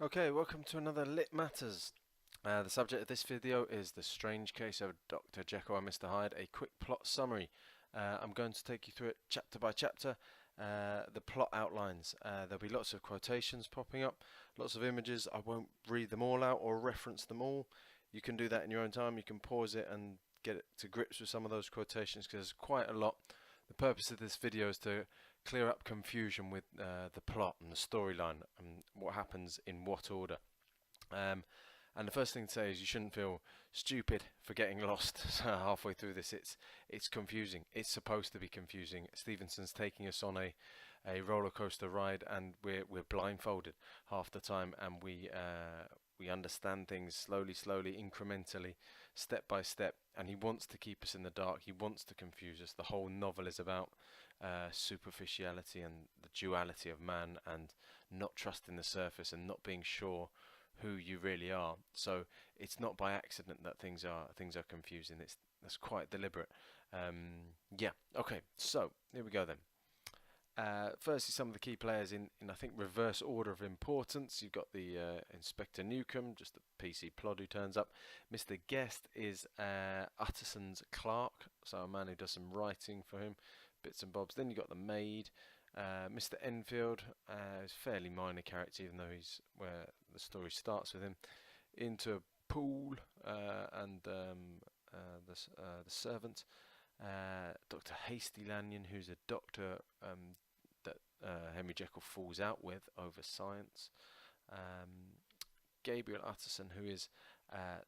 Okay, welcome to another Lit Matters. The subject of this video is The Strange Case of Dr. Jekyll and Mr. Hyde, a quick plot summary. I'm going to take you through it chapter by chapter, the plot outlines. There'll be lots of quotations popping up, lots of images. I won't read them all out or reference them all. You can do that in your own time. You can pause it and get it to grips with some of those quotations because there's quite a lot. The purpose of this video is to clear up confusion with the plot and the storyline and what happens in what order. And the first thing to say is you shouldn't feel stupid for getting lost halfway through this. It's confusing. It's supposed to be confusing. Stevenson's taking us on a roller coaster ride, and we're blindfolded half the time, and we understand things slowly, incrementally, step by step, and he wants to keep us in the dark. He wants to confuse us. The whole novel is about superficiality and the duality of man, and not trusting the surface and not being sure who you really are. So it's not by accident that things are confusing. That's quite deliberate. Yeah. Okay. So here we go then. Firstly, some of the key players in I think reverse order of importance. You've got the Inspector Newcomb, just a PC plod who turns up. Mr. Guest is Utterson's clerk, so a man who does some writing for him, bits and bobs. Then you've got the maid. Mr. Enfield is a fairly minor character, even though he's where the story starts with him. Into a pool and the servant. Dr. Hasty Lanyon, who's a doctor that Henry Jekyll falls out with over science. Gabriel Utterson, who is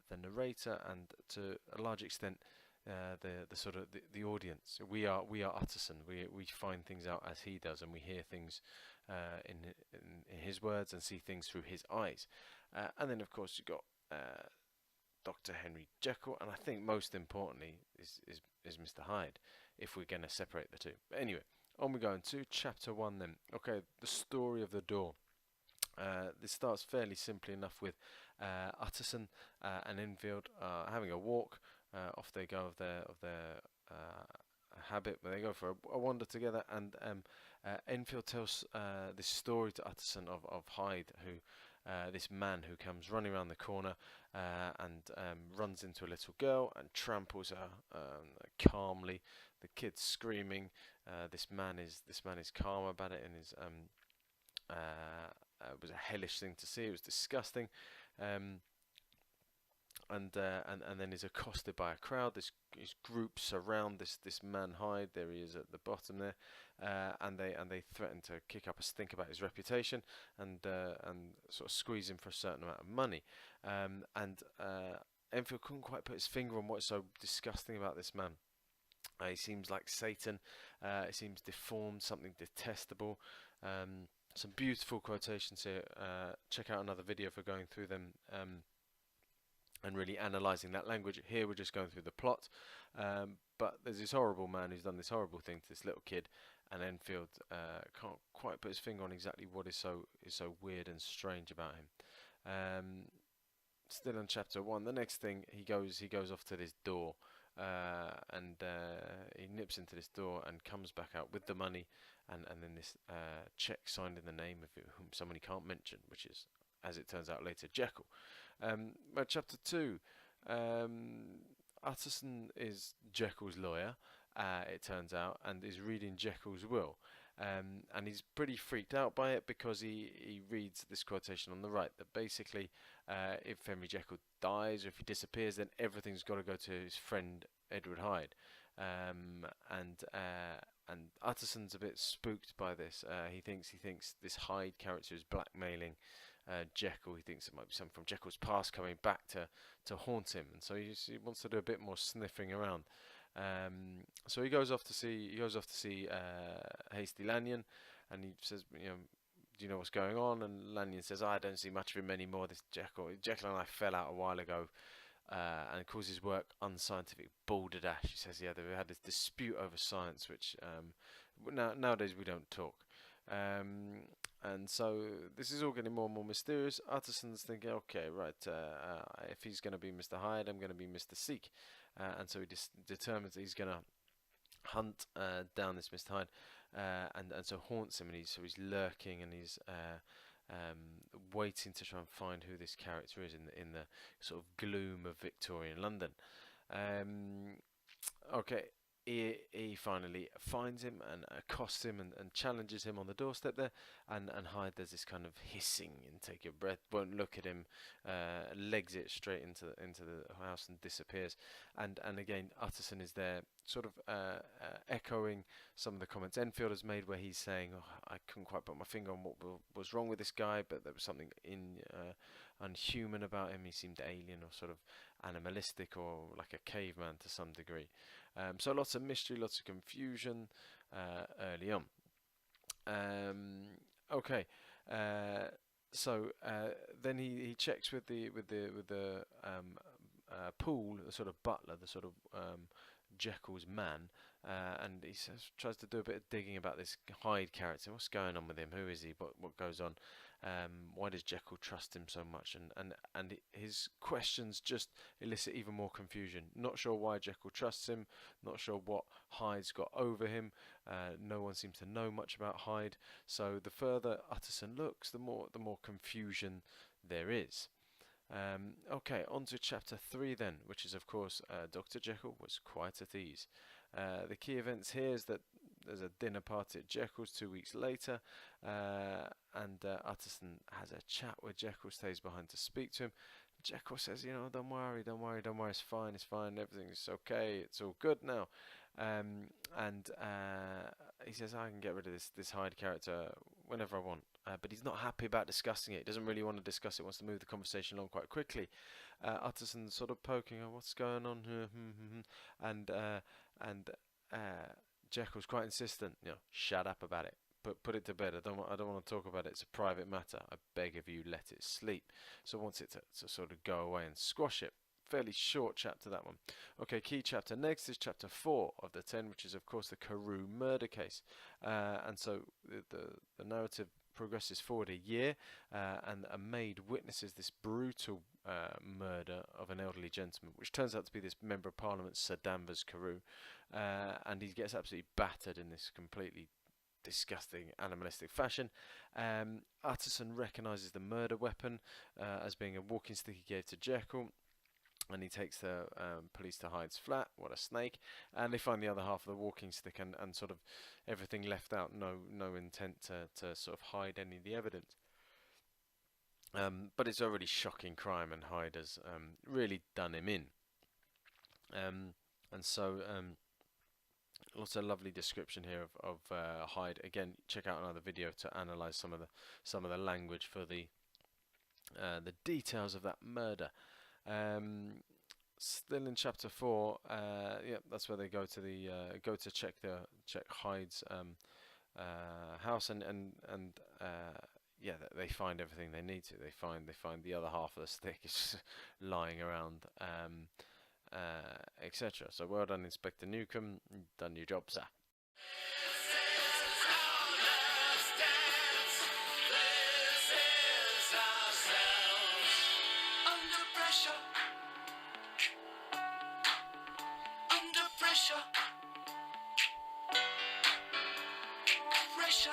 the narrator, and to a large extent the sort of the audience. We are Utterson. We find things out as he does, and we hear things in his words and see things through his eyes. And then of course you've got Dr. Henry Jekyll, and I think most importantly is Mr. Hyde, if we're going to separate the two. But anyway, on we go into chapter 1 then. Okay, the story of the door. This starts fairly simply enough with Utterson and Enfield having a walk. Off they go of their habit, but they go for a wander together, and Enfield tells this story to Utterson of Hyde, who this man who comes running around the corner and runs into a little girl and tramples her calmly. The kid's screaming. This man is calm about it, and is it was a hellish thing to see. It was disgusting. And then is accosted by a crowd. This group surround this man Hyde. There he is at the bottom there, and they threaten to kick up a stink about his reputation and sort of squeeze him for a certain amount of money. Enfield couldn't quite put his finger on what's so disgusting about this man. He seems like Satan. He seems deformed, something detestable. Some beautiful quotations here. Check out another video for going through them. And really analysing that language. Here we're just going through the plot, but there's this horrible man who's done this horrible thing to this little kid, and Enfield can't quite put his finger on exactly what is so weird and strange about him. Still in chapter 1, the next thing he goes off to this door, and he nips into this door and comes back out with the money, and then this cheque signed in the name of whom someone he can't mention, which is, as it turns out later, Jekyll. Chapter 2, Utterson is Jekyll's lawyer, it turns out, and is reading Jekyll's will. And he's pretty freaked out by it because he reads this quotation on the right that basically if Henry Jekyll dies or if he disappears, then everything's got to go to his friend Edward Hyde. And Utterson's a bit spooked by this. He thinks this Hyde character is blackmailing Jekyll. He thinks it might be something from Jekyll's past coming back to haunt him, and so he wants to do a bit more sniffing around. So he goes off to see Hasty Lanyon, and he says, do you know what's going on? And Lanyon says, I don't see much of him anymore. This Jekyll and I fell out a while ago, and calls his work unscientific balderdash. He says, yeah, they had this dispute over science, which nowadays we don't talk. And so this is all getting more and more mysterious. Utterson's thinking, okay, right, if he's going to be Mr. Hyde, I'm going to be Mr. Seek. And so he determines that he's going to hunt down this Mr. Hyde, and so haunts him, and he's lurking, and he's waiting to try and find who this character is in the sort of gloom of Victorian London. Okay, he finally finds him and accosts him and challenges him on the doorstep there, and Hyde does this kind of hissing and take your breath, won't look at him, legs it straight into the house and disappears. And again, Utterson is there, sort of echoing some of the comments Enfield has made, where he's saying, oh, I couldn't quite put my finger on what was wrong with this guy, but there was something unhuman about him. He seemed alien or sort of animalistic or like a caveman to some degree. So lots of mystery, lots of confusion early on. Okay, so then he checks with the Poole, the sort of butler, the sort of Jekyll's man, and he tries to do a bit of digging about this Hyde character. What's going on with him? Who is he? What goes on? Why does Jekyll trust him so much? And his questions just elicit even more confusion. Not sure why Jekyll trusts him. Not sure what Hyde's got over him. No one seems to know much about Hyde. So the further Utterson looks, the more confusion there is. Okay, on to chapter 3 then, which is of course Dr. Jekyll was quite at ease. The key events here is that there's a dinner party at Jekyll's 2 weeks later, and Utterson has a chat with Jekyll, stays behind to speak to him. Jekyll says, you know, don't worry, it's fine, everything's okay, it's all good now. And he says, I can get rid of this Hyde character whenever I want, but he's not happy about discussing it. He doesn't really want to discuss it, wants to move the conversation along quite quickly. Utterson's sort of poking, oh, what's going on here? And Jekyll's quite insistent, you know, shut up about it. Put it to bed. I don't want to talk about it. It's a private matter. I beg of you, let it sleep. So wants it to sort of go away and squash it. Fairly short chapter, that one. Okay, key chapter next is chapter 4 of the 10, which is of course the Carew murder case. And so the narrative progresses forward a year, and a maid witnesses this brutal murder of an elderly gentleman, which turns out to be this Member of Parliament, Sir Danvers Carew, and he gets absolutely battered in this completely disgusting animalistic fashion. Utterson recognises the murder weapon as being a walking stick he gave to Jekyll, and he takes the police to Hyde's flat. What a snake. And they find the other half of the walking stick and sort of everything left out, no intent to sort of hide any of the evidence. But it's a really shocking crime, and Hyde has really done him in. And so lots of lovely description here of Hyde. Again, check out another video to analyse some of the language for the details of that murder. Still in chapter 4, yeah, that's where they go to check Hyde's house, and yeah, they find everything they need to. They find the other half of the stick is lying around, etc. So well done, Inspector Newcomb. Done your job, sir. Pressure.